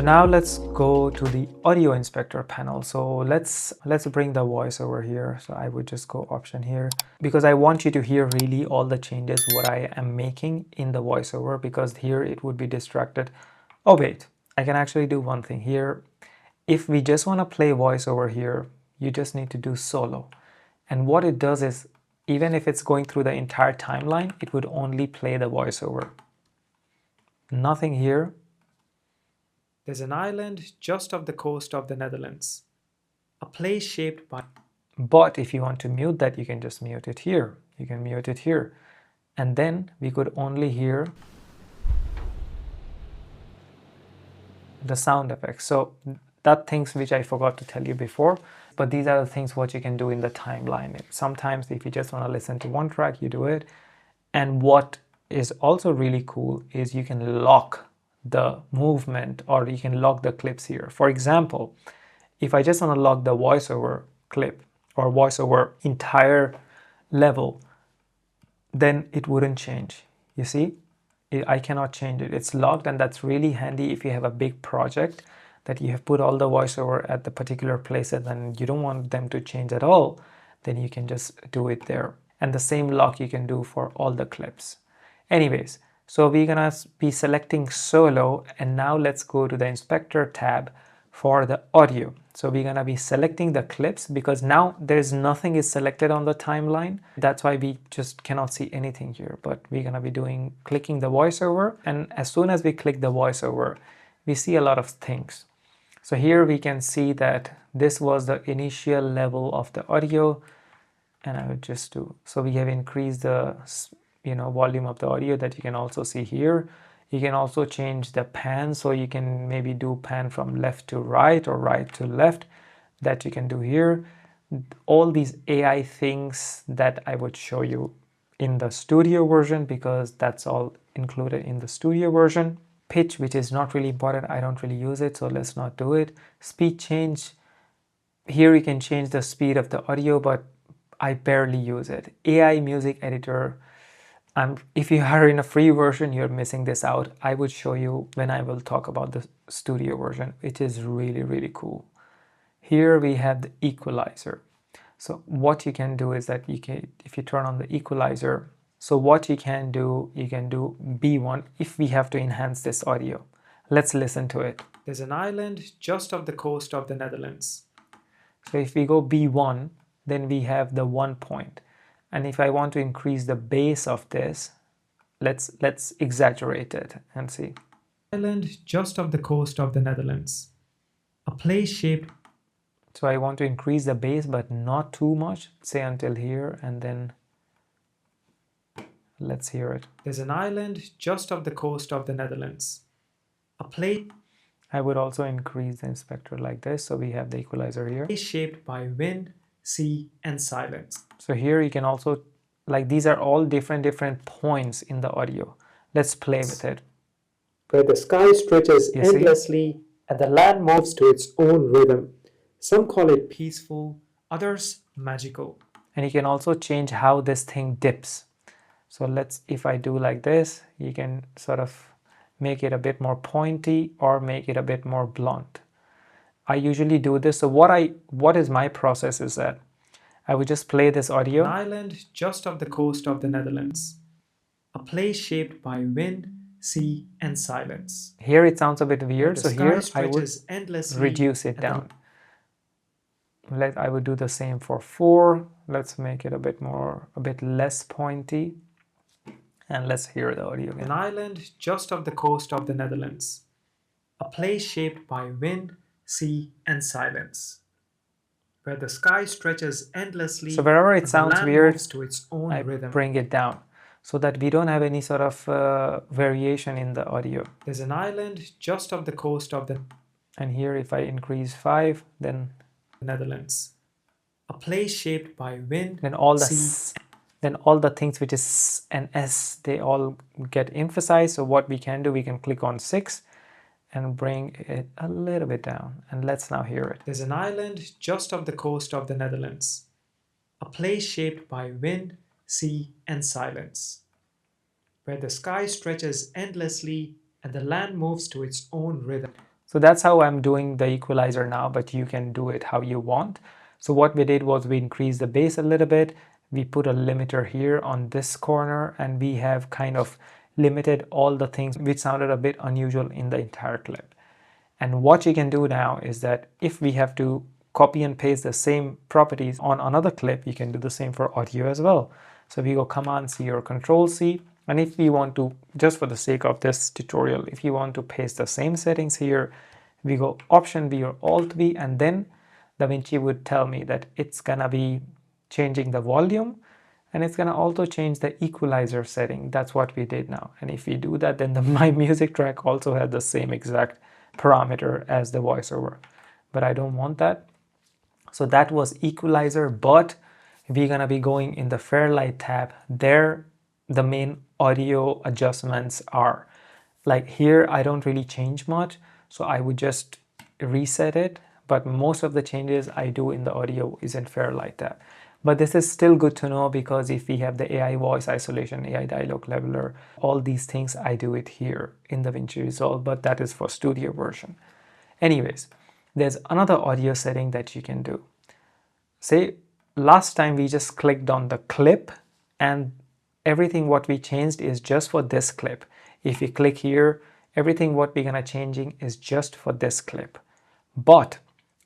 So now let's go to the audio inspector panel. So let's bring the voice over here. So I would just go option here because I want you to hear really all the changes what I am making in the voiceover, because here it would be distracted. Oh wait, I can actually do one thing here. If we just want to play voiceover here, you just need to do solo. And what it does is, even if it's going through the entire timeline, it would only play the voiceover. Nothing here. There's an island just off the coast of the Netherlands. A place shaped by... But if you want to mute that, you can just mute it here. You can mute it here. And then we could only hear the sound effects. So that things which I forgot to tell you before, but these are the things what you can do in the timeline. Sometimes if you just want to listen to one track, you do it. And what is also really cool is you can lock the movement, or you can lock the clips here. For example, if I just want to lock the voiceover clip or voiceover entire level, then it wouldn't change. You see, I cannot change it. It's locked, and that's really handy if you have a big project that you have put all the voiceover at the particular place and then you don't want them to change at all, then you can just do it there. And the same lock you can do for all the clips. Anyways, so we're gonna be selecting solo, and now let's go to the inspector tab for the audio. So we're gonna be selecting the clips because now there's nothing is selected on the timeline. That's why we just cannot see anything here, but we're gonna be clicking the voiceover, and as soon as we click the voiceover, we see a lot of things. So here we can see that this was the initial level of the audio, and I would just do, so we have increased the volume of the audio that you can also see here. You can also change the pan, so you can maybe do pan from left to right or right to left, that you can do here. All these AI things that I would show you in the studio version, because that's all included in the studio version. Pitch, which is not really important, I don't really use it, so let's not do it. Speed change, here you can change the speed of the audio, but I barely use it. AI music editor, if you are in a free version, you're missing this out. I would show you when I will talk about the studio version, which is really, really cool. Here we have the equalizer. So what you can do is that if you turn on the equalizer, so what you can do B1 if we have to enhance this audio. Let's listen to it. There's an island just off the coast of the Netherlands. So if we go B1, then we have the 1 point. And if I want to increase the bass of this, let's exaggerate it and see. Island just off the coast of the Netherlands. A place shaped. So I want to increase the bass, but not too much. Say until here, and then let's hear it. There's an island just off the coast of the Netherlands. A place. I would also increase the inspector like this. So we have the equalizer here. Place shaped by wind, sea, and silence. So here you can also, like, these are all different points in the audio. Let's play with it. Where the sky stretches endlessly and the land moves to its own rhythm. Some call it peaceful, others magical. And you can also change how this thing dips. So if I do like this, you can sort of make it a bit more pointy or make it a bit more blunt. I usually do this. So what is my process is that I would just play this audio. An island just off the coast of the Netherlands. A place shaped by wind, sea, and silence. Here it sounds a bit weird, so here I would reduce it down. I would do the same for 4. Let's make it a bit less pointy. And let's hear the audio again. An island just off the coast of the Netherlands. A place shaped by wind, sea, and silence. Where the sky stretches endlessly. So wherever it sounds weird, to its own I rhythm. Bring it down so that we don't have any sort of variation in the audio. There's an island just off the coast of the... And here if I increase 5, then... Netherlands. A place shaped by wind, then all sea. Then all the things which is S and S, they all get emphasized. So what we can do, we can click on 6 and bring it a little bit down. And let's now hear it. There's an island just off the coast of the Netherlands. A place shaped by wind, sea, and silence. Where the sky stretches endlessly and the land moves to its own rhythm. So that's how I'm doing the equalizer now, but you can do it how you want. So what we did was we increased the bass a little bit. We put a limiter here on this corner, and we have kind of limited all the things which sounded a bit unusual in the entire clip. And what you can do now is that if we have to copy and paste the same properties on another clip, you can do the same for audio as well. So we go Command C or Control C, and if we want to, just for the sake of this tutorial, if you want to paste the same settings here, we go Option V or Alt V, and then DaVinci would tell me that it's gonna be changing the volume, and it's gonna also change the equalizer setting. That's what we did now. And if we do that, then my music track also has the same exact parameter as the voiceover. But I don't want that. So that was equalizer, but we're gonna be going in the Fairlight tab. There, the main audio adjustments are. Like here, I don't really change much, so I would just reset it. But most of the changes I do in the audio is in Fairlight tab. But this is still good to know, because if we have the AI voice isolation, AI dialogue leveler, all these things, I do it here in DaVinci Resolve, but that is for studio version. Anyways, there's another audio setting that you can do. Say last time we just clicked on the clip, and everything what we changed is just for this clip. If we click here, everything what we're gonna changing is just for this clip. But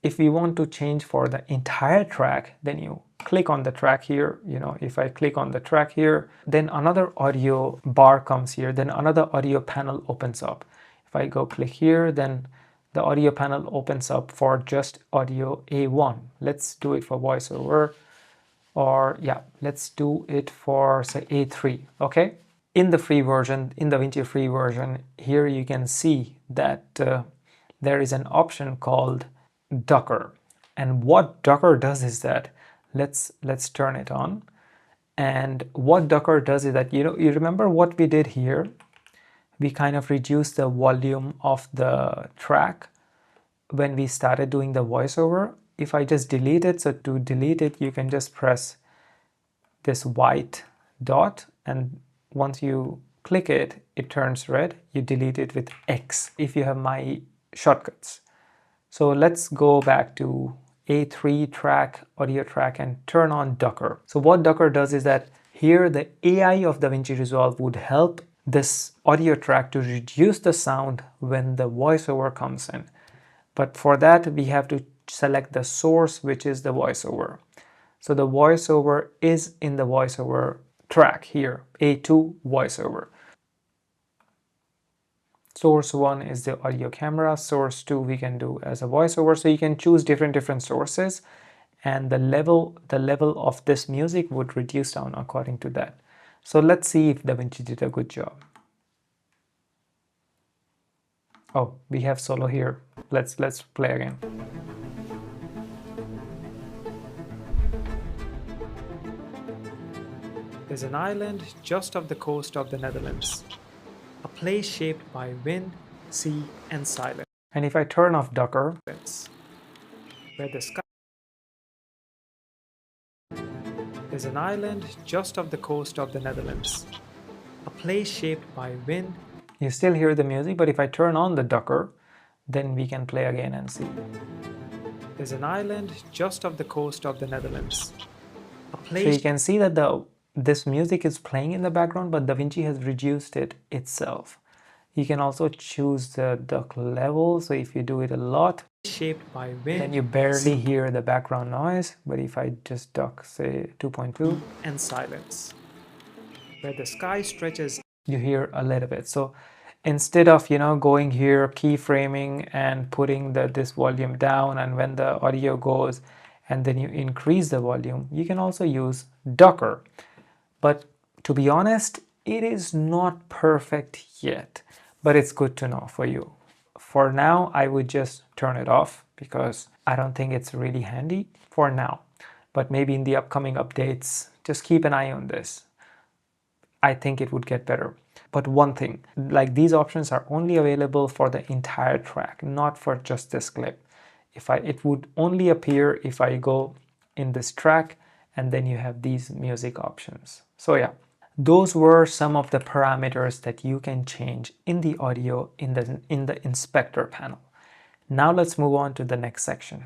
if we want to change for the entire track, then you click on the track here. You know, if I click on the track here, then another audio bar comes here, then another audio panel opens up. If I go click here, then the audio panel opens up for just audio A1. Let's do it for voiceover, or yeah, let's do it for say A3, okay? In the free version, in the DaVinci free version, here you can see that there is an option called Ducker. And what Ducker does is that, let's turn it on. And what Ducker does is that, you remember what we did here? We kind of reduced the volume of the track when we started doing the voiceover. If I just delete it, so to delete it, you can just press this white dot, and once you click it, it turns red. You delete it with X if you have my shortcuts. So let's go back to A3 track, audio track, and turn on Ducker. So what Ducker does is that here the AI of DaVinci Resolve would help this audio track to reduce the sound when the voiceover comes in. But for that, we have to select the source, which is the voiceover. So the voiceover is in the voiceover track here, A2 voiceover. Source 1 is the audio camera, source 2 we can do as a voiceover. So you can choose different sources, and the level of this music would reduce down according to that. So let's see if DaVinci did a good job. Oh, we have solo here. Let's play again. There's an island just off the coast of the Netherlands, a place shaped by wind, sea, and silence. And if I turn off Ducker, Where the sky. There's an island just off the coast of the Netherlands, a place shaped by wind. you still hear the music, but if I turn on the Ducker, then we can play again and see. There's an island just off the coast of the Netherlands, a So place. you can see that this music is playing in the background, but DaVinci has reduced it itself. You can also choose the duck level. So if you do it a lot, shaped by wind, then you barely hear the background noise. But if I just duck, say 2.2, and silence, where the sky stretches. you hear a little bit. So instead of going here, keyframing and putting this volume down, and when the audio goes and then you increase the volume, you can also use Ducker. But to be honest, it is not perfect yet, but it's good to know for you. For now, I would just turn it off because I don't think it's really handy for now. But maybe in the upcoming updates, just keep an eye on this. I think it would get better. But one thing, like these options are only available for the entire track, not for just this clip. It would only appear if I go in this track, and then you have these music options. So yeah, those were some of the parameters that you can change in the audio in the inspector panel. Now let's move on to the next section.